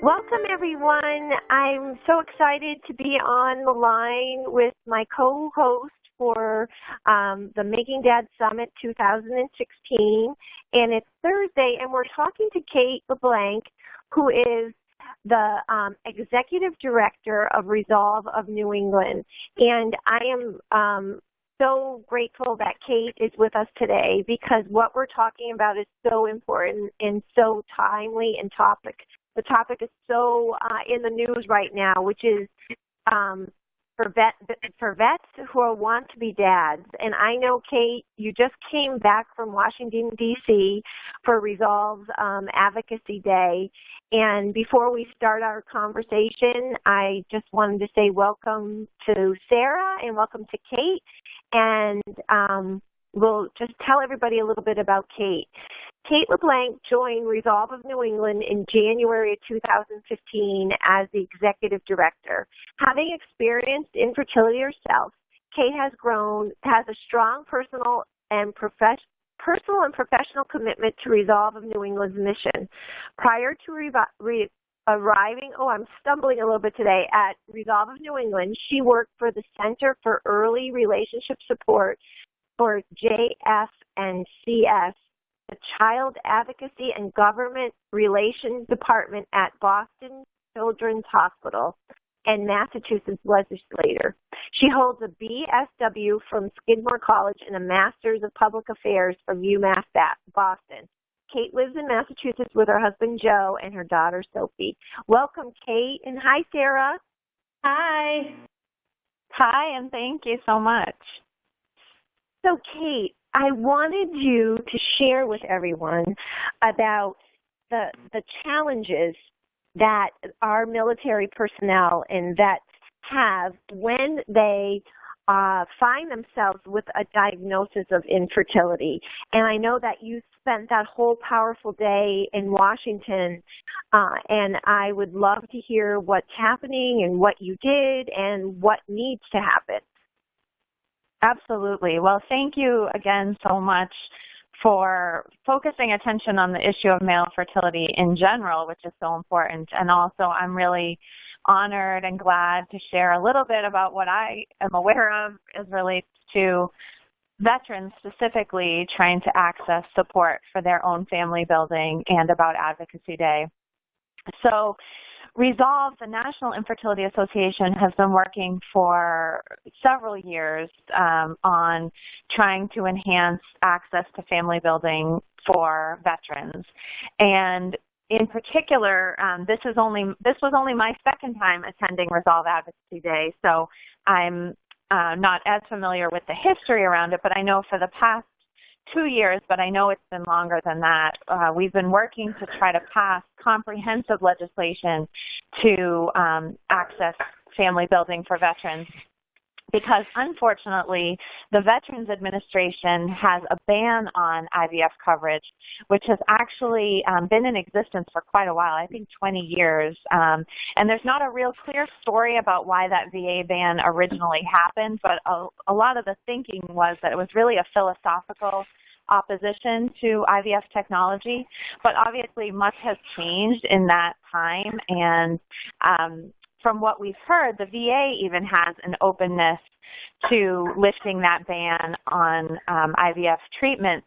Welcome, everyone. I'm so excited to be on the line with my co-host for the Making Dad Summit 2016, and it's Thursday, and we're talking to Kate LeBlanc, who is the Executive Director of Resolve of New England, and I am so grateful that Kate is with us today because what we're talking about is so important and so timely and the topic is so in the news right now, which is for vets who want to be dads. And I know, Kate, you just came back from Washington, D.C. for Resolve's Advocacy Day. And before we start our conversation, I just wanted to say welcome to Sara and welcome to Kate. And we'll just tell everybody a little bit about Kate. Kate LeBlanc joined Resolve of New England in January of 2015 as the executive director. Having experienced infertility herself, Kate has a strong personal and professional commitment to Resolve of New England's mission. Prior to arriving, I'm stumbling a little bit today, at Resolve of New England, she worked for the Center for Early Relationship Support for JF&CS, the Child Advocacy and Government Relations Department at Boston Children's Hospital and Massachusetts legislator. She holds a BSW from Skidmore College and a Master's of Public Affairs from UMass Boston. Kate lives in Massachusetts with her husband, Joe, and her daughter, Sophie. Welcome, Kate, and hi, Sara. Hi. Hi, and thank you so much. So, Kate, I wanted you to share with everyone about the challenges that our military personnel and vets have when they find themselves with a diagnosis of infertility. And I know that you spent that whole powerful day in Washington, and I would love to hear what's happening and what you did and what needs to happen. Absolutely. Well, thank you again so much for focusing attention on the issue of male fertility in general, which is so important. And also, I'm really honored and glad to share a little bit about what I am aware of as relates to veterans specifically trying to access support for their own family building and about Advocacy Day. So, Resolve, the National Infertility Association, has been working for several years on trying to enhance access to family building for veterans. And in particular, this was only my second time attending Resolve Advocacy Day, so I'm not as familiar with the history around it, but I know for the past 2 years, but I know it's been longer than that. We've been working to try to pass comprehensive legislation to access family building for veterans because, unfortunately, the Veterans Administration has a ban on IVF coverage, which has actually been in existence for quite a while, I think 20 years. And there's not a real clear story about why that VA ban originally happened, but a lot of the thinking was that it was really a philosophical opposition to IVF technology. But obviously much has changed in that time, and from what we've heard, the VA even has an openness to lifting that ban on IVF treatment,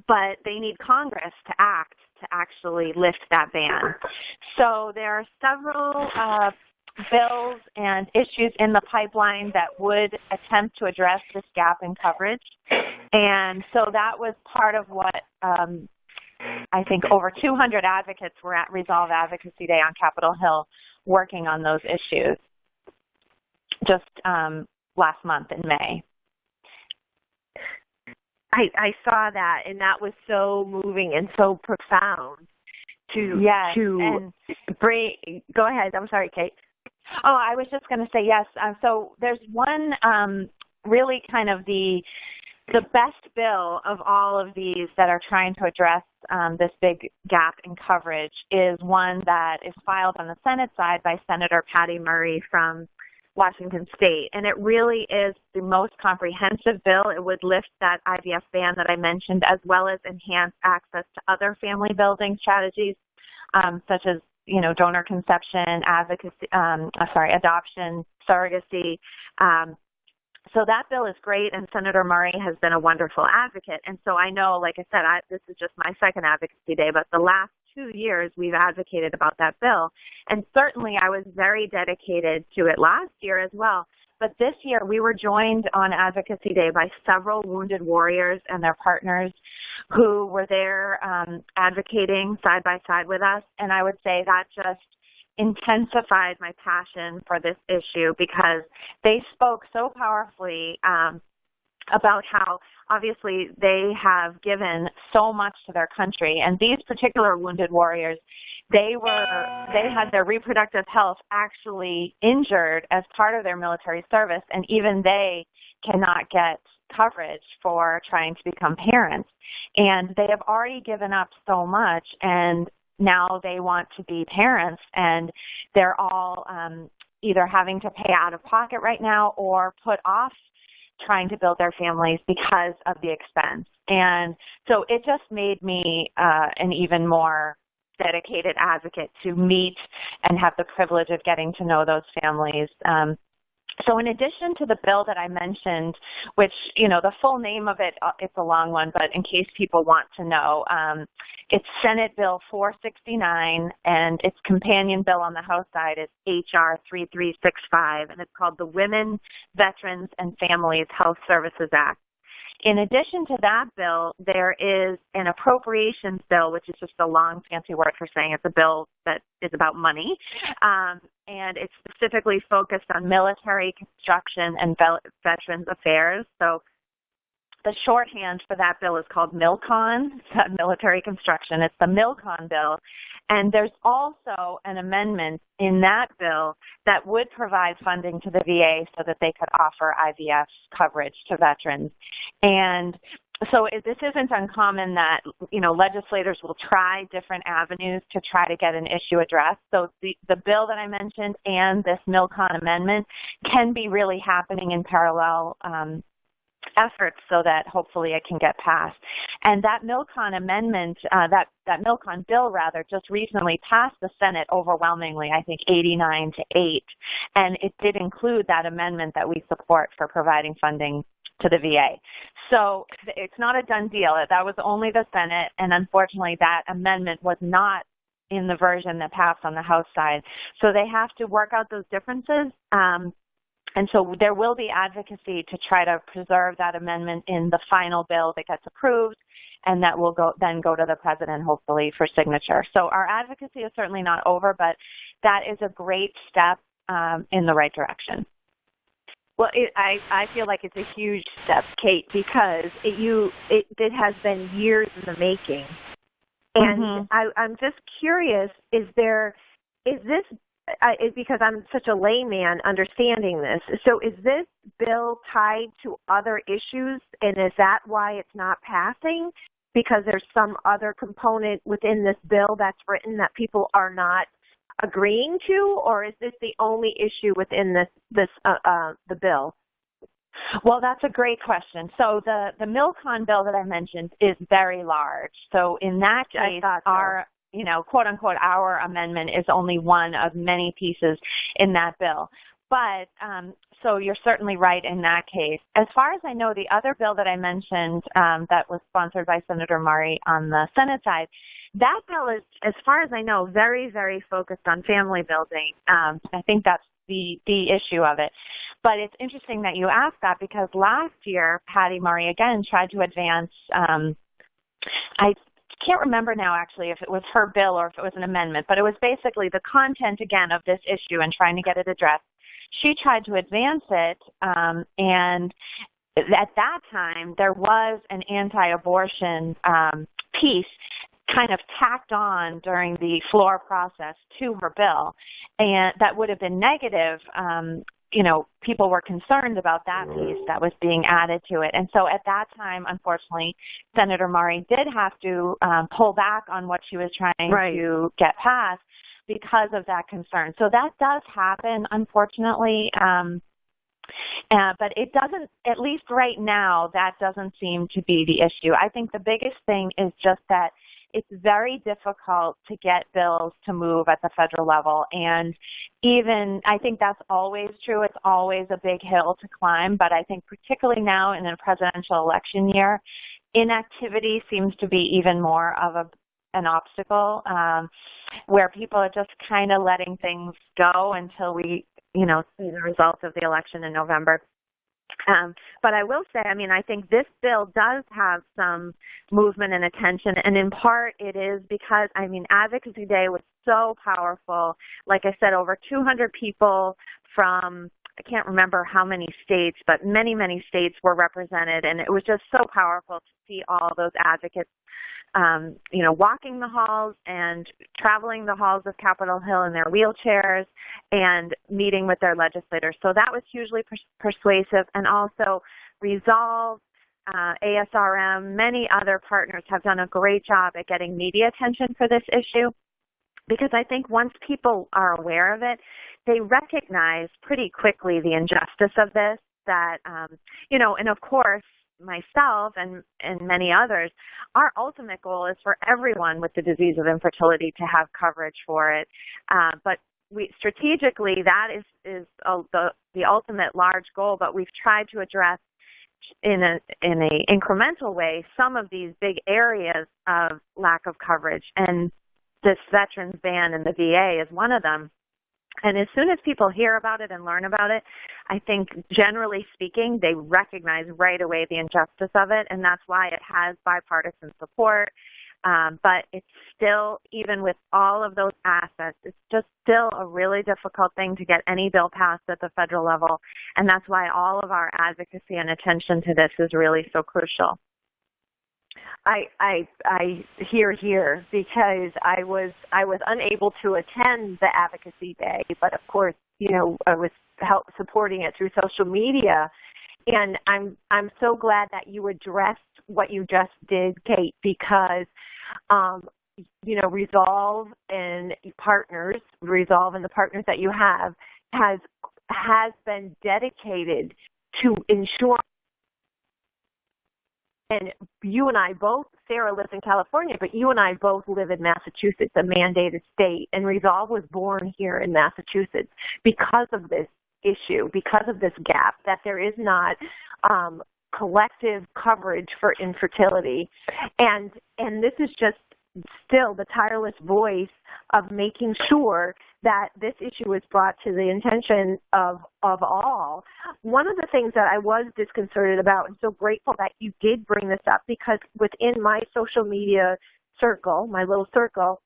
but they need Congress to act to actually lift that ban. So there are several bills and issues in the pipeline that would attempt to address this gap in coverage. And so that was part of what I think over 200 advocates were at Resolve Advocacy Day on Capitol Hill working on those issues just last month in May. I saw that, and that was so moving and so profound to bring. Go ahead. I'm sorry, Kate. Oh, I was just going to say yes. So there's one really kind of the best bill of all of these that are trying to address this big gap in coverage is one that is filed on the Senate side by Senator Patty Murray from Washington State. And it really is the most comprehensive bill. It would lift that IVF ban that I mentioned, as well as enhance access to other family building strategies, such as donor conception, advocacy, adoption, surrogacy. So that bill is great, and Senator Murray has been a wonderful advocate. And so I know, like I said, this is just my second advocacy day, but the last 2 years we've advocated about that bill. And certainly I was very dedicated to it last year as well. But this year we were joined on Advocacy Day by several wounded warriors and their partners who were there advocating side by side with us. And I would say that just intensified my passion for this issue because they spoke so powerfully about how obviously they have given so much to their country. And these particular wounded warriors, they had their reproductive health actually injured as part of their military service, and even they cannot get coverage for trying to become parents. And they have already given up so much, and now they want to be parents, and they're all either having to pay out of pocket right now or put off trying to build their families because of the expense. And so it just made me an even more dedicated advocate to meet and have the privilege of getting to know those families. So in addition to the bill that I mentioned, which, the full name of it, it's a long one, but in case people want to know, it's Senate Bill 469, and its companion bill on the House side is HR 3365, and it's called the Women, Veterans, and Families Health Services Act. In addition to that bill, there is an appropriations bill, which is just a long, fancy word for saying it's a bill that is about money, and it's specifically focused on military construction and veterans affairs. So the shorthand for that bill is called MILCON, military construction. It's the MILCON bill. And there's also an amendment in that bill that would provide funding to the VA so that they could offer IVF coverage to veterans. And so this isn't uncommon that, legislators will try different avenues to try to get an issue addressed. So the bill that I mentioned and this MILCON amendment can be really happening in parallel efforts so that hopefully it can get passed. And that MILCON amendment, that MILCON bill rather, just recently passed the Senate overwhelmingly, I think 89-8. And it did include that amendment that we support for providing funding to the VA. So it's not a done deal. That was only the Senate, and unfortunately that amendment was not in the version that passed on the House side. So they have to work out those differences. And so there will be advocacy to try to preserve that amendment in the final bill that gets approved, and that will then go to the president, hopefully, for signature. So our advocacy is certainly not over, but that is a great step in the right direction. Well, I feel like it's a huge step, Kate, because it has been years in the making. And I'm just curious, is this because I'm such a layman understanding this. So is this bill tied to other issues, and is that why it's not passing? Because there's some other component within this bill that's written that people are not agreeing to, or is this the only issue within the bill? Well, that's a great question. So the MILCON bill that I mentioned is very large. So in that case, our quote unquote, our amendment is only one of many pieces in that bill. But so you're certainly right in that case. As far as I know, the other bill that I mentioned that was sponsored by Senator Murray on the Senate side, that bill is, as far as I know, very, very focused on family building. I think that's the issue of it. But it's interesting that you asked that because last year, Patty Murray again tried to advance, I can't remember now actually if it was her bill or if it was an amendment, but it was basically the content again of this issue and trying to get it addressed. She tried to advance it, and at that time there was an anti-abortion piece kind of tacked on during the floor process to her bill, and that would have been negative. People were concerned about that piece that was being added to it. And so at that time, unfortunately, Senator Murray did have to pull back on what she was trying to get passed because of that concern. So that does happen, unfortunately. But it doesn't, at least right now, that doesn't seem to be the issue. I think the biggest thing is just that it's very difficult to get bills to move at the federal level. And even, I think that's always true. It's always a big hill to climb. But I think particularly now in a presidential election year, inactivity seems to be even more of an obstacle, where people are just kind of letting things go until we, see the results of the election in November. But I will say, I think this bill does have some movement and attention, and in part it is because, Advocacy Day was so powerful. Like I said, over 200 people from, I can't remember how many states, but many, many states were represented, and it was just so powerful to see all those advocates, walking the halls and traveling the halls of Capitol Hill in their wheelchairs and meeting with their legislators. So that was hugely persuasive. And also Resolve, ASRM, many other partners have done a great job at getting media attention for this issue, because I think once people are aware of it, they recognize pretty quickly the injustice of this, that, and of course, myself and many others, our ultimate goal is for everyone with the disease of infertility to have coverage for it. But we strategically, that is the ultimate large goal, but we've tried to address in a incremental way some of these big areas of lack of coverage. And this veterans ban in the VA is one of them. And as soon as people hear about it and learn about it, I think generally speaking, they recognize right away the injustice of it, and that's why it has bipartisan support. But it's still, even with all of those assets, it's just still a really difficult thing to get any bill passed at the federal level, and that's why all of our advocacy and attention to this is really so crucial. I hear, because I was unable to attend the Advocacy Day, but of course, I was supporting it through social media, and I'm so glad that you addressed what you just did, Kate, because Resolve and the partners that you have has been dedicated to ensure. And you and I both, Sara lives in California, but you and I both live in Massachusetts, a mandated state, and Resolve was born here in Massachusetts because of this issue, because of this gap, that there is not collective coverage for infertility. And this is just still the tireless voice of making sure that this issue is brought to the attention of all. One of the things that I was disconcerted about, and so grateful that you did bring this up, because within my social media circle, my little circle,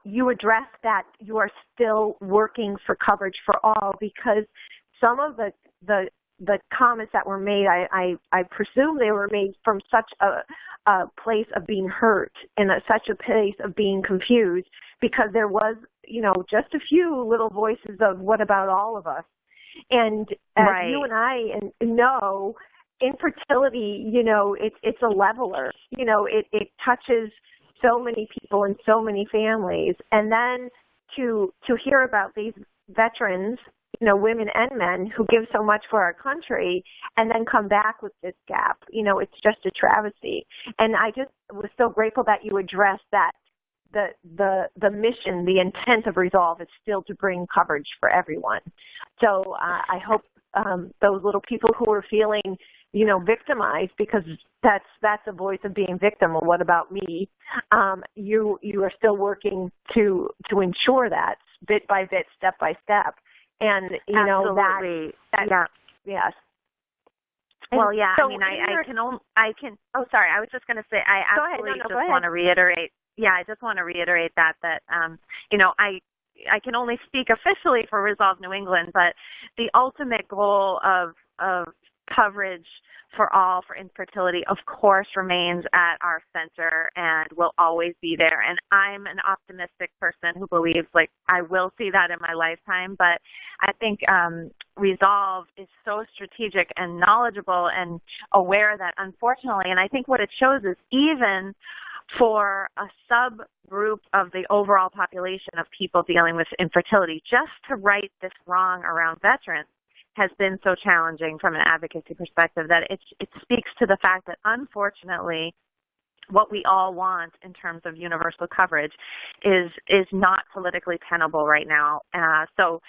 you addressed that you are still working for coverage for all, because some of the comments that were made, I presume they were made from such a place of being hurt and such a place of being confused, because there was, just a few little voices of what about all of us? And as right. You and I know, infertility, it's a leveler. It touches so many people and so many families. And then to hear about these veterans, women and men who give so much for our country, and then come back with this gap, it's just a travesty. And I just was so grateful that you addressed that the mission, the intent of Resolve is still to bring coverage for everyone. So I hope those little people who are feeling, victimized, because that's a voice of being victim. Well, what about me? You are still working to ensure that bit by bit, step by step. And, absolutely. that yes. Well, yeah, so I was just going to say, I absolutely just want to reiterate. Yeah, I just want to reiterate that I can only speak officially for Resolve New England, but the ultimate goal of coverage for all for infertility, of course, remains at our center and will always be there. And I'm an optimistic person who believes, I will see that in my lifetime. But I think Resolve is so strategic and knowledgeable and aware that, unfortunately, and I think what it shows is even for a subgroup of the overall population of people dealing with infertility, just to right this wrong around veterans has been so challenging from an advocacy perspective that it speaks to the fact that, unfortunately, what we all want in terms of universal coverage is not politically tenable right now. So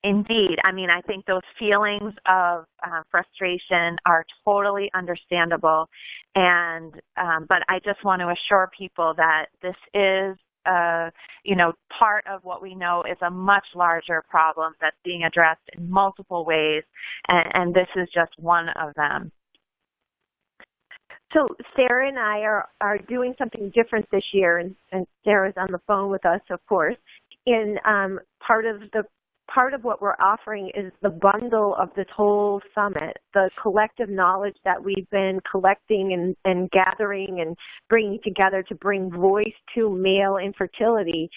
indeed, I mean, I think those feelings of frustration are totally understandable, and but I just want to assure people that this is part of what we know is a much larger problem that's being addressed in multiple ways, and this is just one of them. So Sara and I are doing something different this year, and Sara's on the phone with us, of course. And part of what we're offering is the bundle of this whole summit, the collective knowledge that we've been collecting and gathering and bringing together to bring voice to male infertility.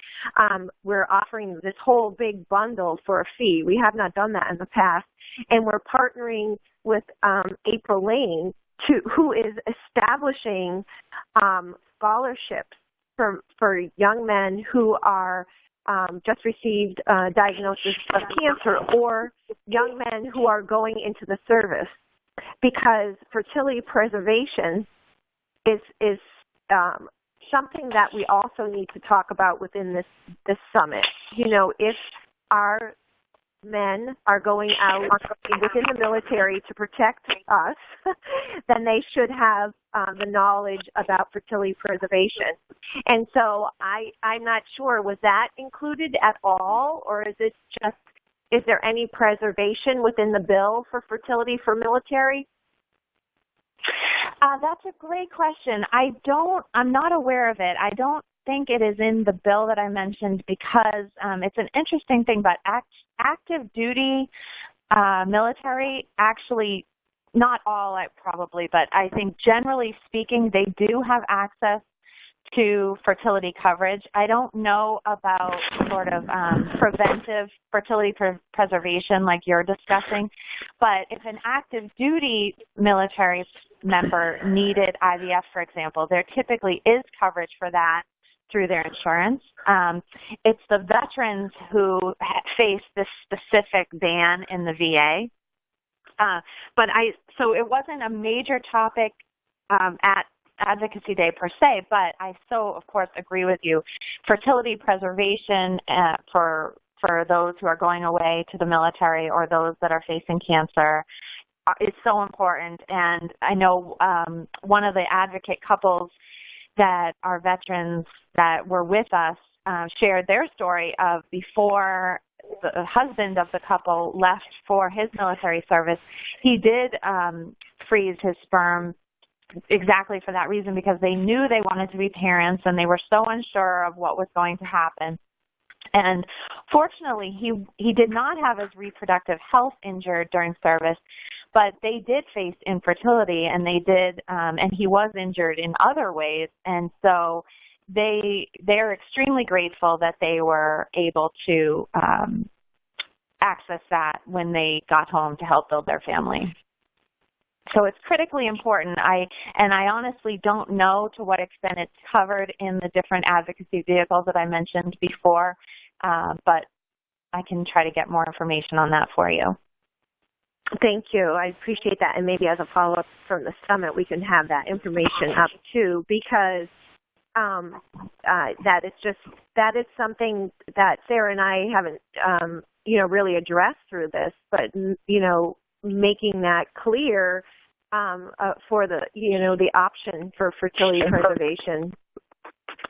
We're offering this whole big bundle for a fee. We have not done that in the past. And we're partnering with April Lane, who is establishing scholarships for young men who are just received a diagnosis of cancer, or young men who are going into the service, because fertility preservation is something that we also need to talk about within this summit. You know, if our men are going out within the military to protect us, then they should have the knowledge about fertility preservation. And so I'm not sure, was that included at all, or is there any preservation within the bill for fertility for military? That's a great question. I'm not aware of it. I don't think it is in the bill that I mentioned, because it's an interesting thing, but active duty military, actually, not all probably, but I think generally speaking, they do have access to fertility coverage. I don't know about sort of preventive fertility preservation like you're discussing, but if an active duty military member needed IVF, for example, there typically is coverage for that through their insurance. It's the veterans who face this specific ban in the VA. So it wasn't a major topic at Advocacy Day per se, but I of course, agree with you. Fertility preservation for those who are going away to the military or those that are facing cancer is so important. And I know one of the advocate couples that are veterans that were with us shared their story of before the husband of the couple left for his military service, he did freeze his sperm exactly for that reason, because they knew they wanted to be parents and they were so unsure of what was going to happen. And fortunately, he did not have his reproductive health injured during service, but they did face infertility, and and he was injured in other ways. And so they're extremely grateful that they were able to access that when they got home to help build their family. So it's critically important. I honestly don't know to what extent it's covered in the different advocacy vehicles that I mentioned before, but I can try to get more information on that for you. Thank you. I appreciate that. And maybe as a follow-up from the summit, we can have that information up too, because that is something that Sara and I haven't, really addressed through this, but, making that clear for the option for fertility preservation.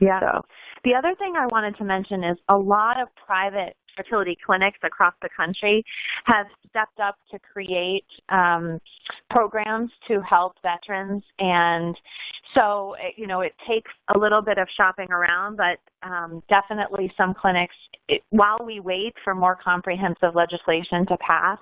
Yeah. So the other thing I wanted to mention is a lot of private fertility clinics across the country have stepped up to create programs to help veterans. And so, it takes a little bit of shopping around, but definitely some clinics, while we wait for more comprehensive legislation to pass,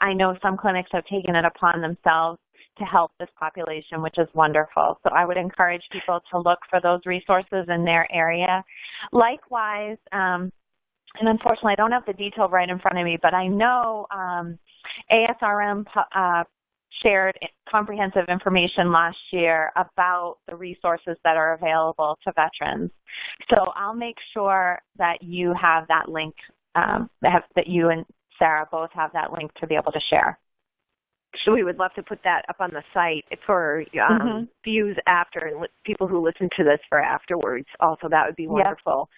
I know some clinics have taken it upon themselves to help this population, which is wonderful. So I would encourage people to look for those resources in their area. Likewise, and unfortunately I don't have the detail right in front of me, but I know ASRM shared comprehensive information last year about the resources that are available to veterans. So I'll make sure that you have that link, that you and Sara both have that link to be able to share. So we would love to put that up on the site for views after and people who listen to this for afterwards. Also, that would be wonderful.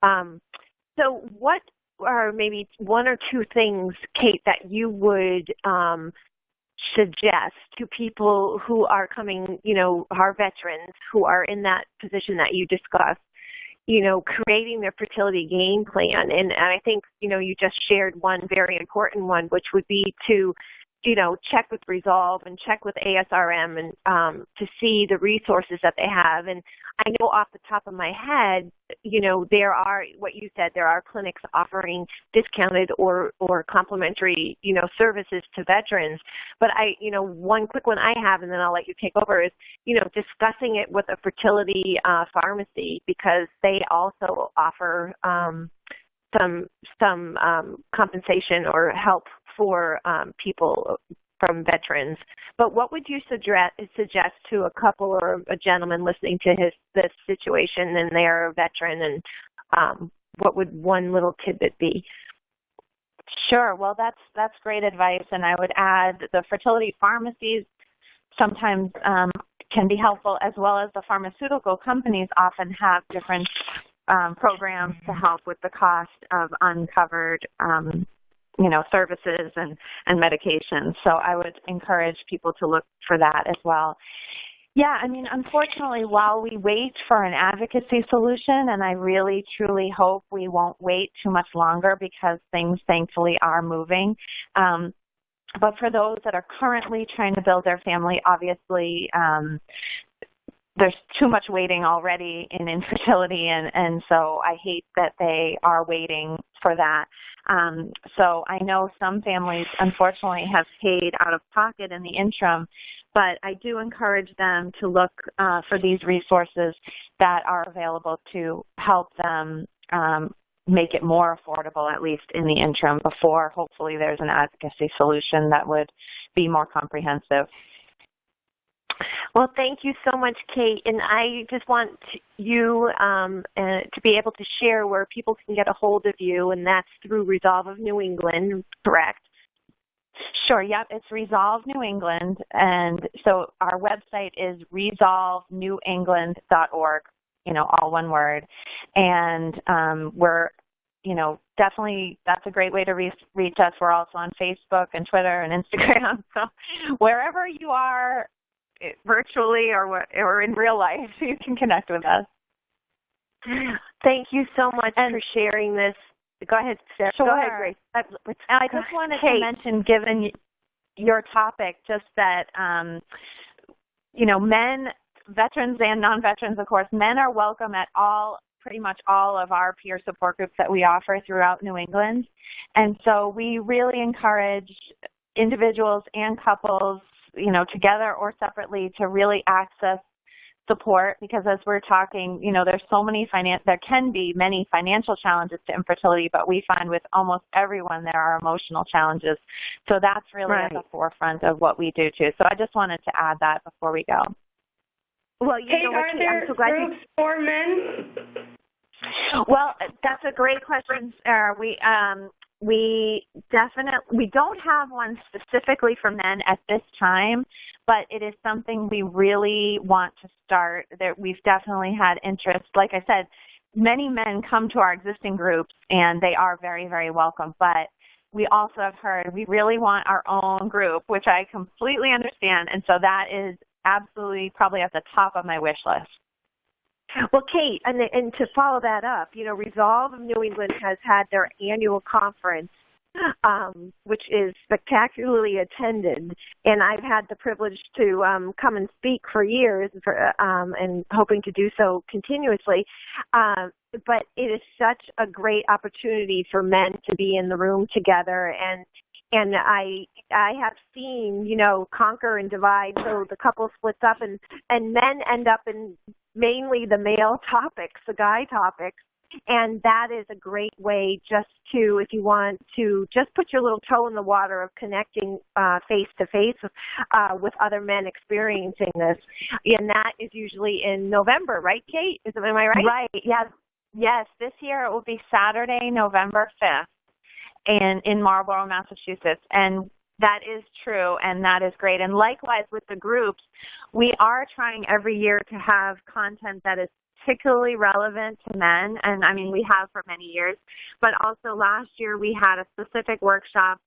Yep. So what are maybe one or two things, Kate, that you would suggest to people who are coming, our veterans who are in that position that you discussed, creating their fertility game plan? And I think, you just shared one very important one, which would be to check with Resolve and check with ASRM and to see the resources that they have. And I know off the top of my head, there are, what you said, there are clinics offering discounted or complimentary, services to veterans. But one quick one I have, and then I'll let you take over, is, discussing it with a fertility pharmacy, because they also offer some compensation or help for people from veterans. But what would you suggest to a couple or a gentleman listening to this situation, and they're a veteran, and what would one little tidbit be? Sure. Well, that's great advice, and I would add the fertility pharmacies sometimes can be helpful, as well as the pharmaceutical companies often have different programs to help with the cost of uncovered services and medications. So I would encourage people to look for that as well. Yeah, unfortunately, while we wait for an advocacy solution, and I really, truly hope we won't wait too much longer, because things thankfully are moving. But for those that are currently trying to build their family, obviously, there's too much waiting already in infertility, and so I hate that they are waiting for that. So I know some families, unfortunately, have paid out of pocket in the interim, but I do encourage them to look for these resources that are available to help them make it more affordable, at least in the interim, before hopefully there's an advocacy solution that would be more comprehensive. Well, thank you so much, Kate. And I just want you to be able to share where people can get a hold of you, and that's through Resolve of New England, correct? Sure, yep, it's Resolve New England. And so our website is resolvenewengland.org, all one word. And we're, definitely, that's a great way to reach us. We're also on Facebook and Twitter and Instagram. So wherever you are, virtually or in real life, you can connect with us. Thank you so much for sharing this. Go ahead, Sarah. Sure. Go ahead, Grace. I just wanted to mention, given your topic, just that, men, veterans and non-veterans, of course, men are welcome at pretty much all of our peer support groups that we offer throughout New England. And so we really encourage individuals and couples, together or separately, to really access support, because as we're talking, there's there can be many financial challenges to infertility, but we find with almost everyone there are emotional challenges. So that's really at the forefront of what we do too. So I just wanted to add that before we go. Well, are there groups for men? Well, that's a great question, Sarah. We don't have one specifically for men at this time, but it is something we really want to start. We've definitely had interest. Like I said, many men come to our existing groups, and they are very, very welcome. But we also have heard we really want our own group, which I completely understand. And so that is absolutely probably at the top of my wish list. Well, Kate, and to follow that up, Resolve of New England has had their annual conference, which is spectacularly attended, and I've had the privilege to come and speak for years, and hoping to do so continuously. But it is such a great opportunity for men to be in the room together, and I have seen, conquer and divide, so the couple splits up, and men end up in mainly the male topics, the guy topics, and that is a great way just to, if you want to, just put your little toe in the water of connecting face-to-face with other men experiencing this, and that is usually in November, right, Kate? Am I right? Right, yes. This year it will be Saturday, November 5th. In Marlborough, Massachusetts. And That is true, and that is great. And likewise with the groups, we are trying every year to have content that is particularly relevant to men, and I mean we have for many years, but also last year we had a specific workshop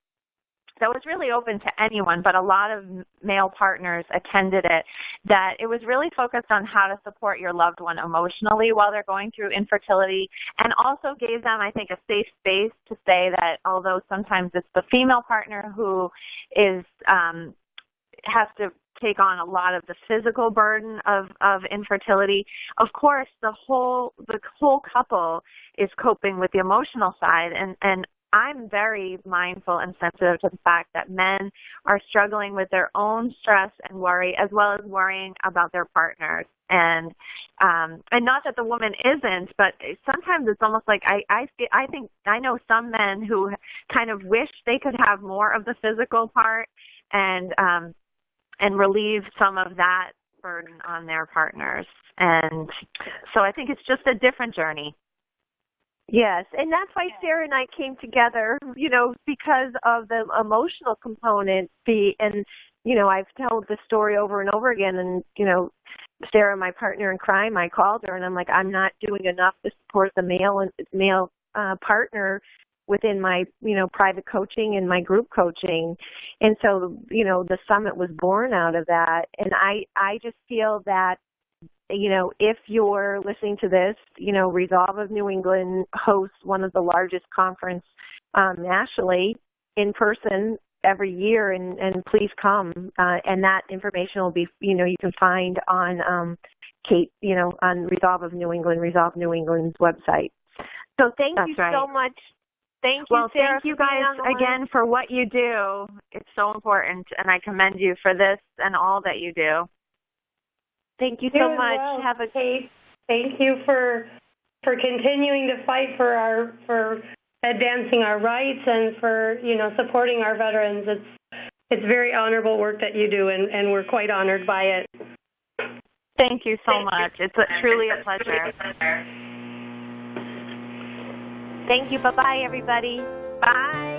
that was really open to anyone, but a lot of male partners attended it, that it was really focused on how to support your loved one emotionally while they're going through infertility, and also gave them, I think, a safe space to say that although sometimes it's the female partner who is has to take on a lot of the physical burden of infertility, of course the whole couple is coping with the emotional side, and I'm very mindful and sensitive to the fact that men are struggling with their own stress and worry, as well as worrying about their partners. And not that the woman isn't, but sometimes it's almost like I think I know some men who kind of wish they could have more of the physical part and relieve some of that burden on their partners. And so I think it's just a different journey. Yes, and that's why Sara and I came together, because of the emotional component. And, I've told this story over and over again, and, Sara, my partner in crime, I called her, and I'm like, I'm not doing enough to support the male partner within my, private coaching and my group coaching. And so, the summit was born out of that. And I just feel that, if you're listening to this, Resolve of New England hosts one of the largest conference nationally in person every year, and please come. And that information will be, you can find on Kate, on Resolve of New England, Resolve New England's website. So thank you so much. Thank you, Sara. Thank you guys again for what you do. It's so important, and I commend you for this and all that you do. Thank you so much. Well, Kate, thank you for continuing to fight for advancing our rights and for supporting our veterans. It's very honorable work that you do, and we're quite honored by it. Thank you so much. It's truly a pleasure. Thank you. Bye-bye, everybody. Bye.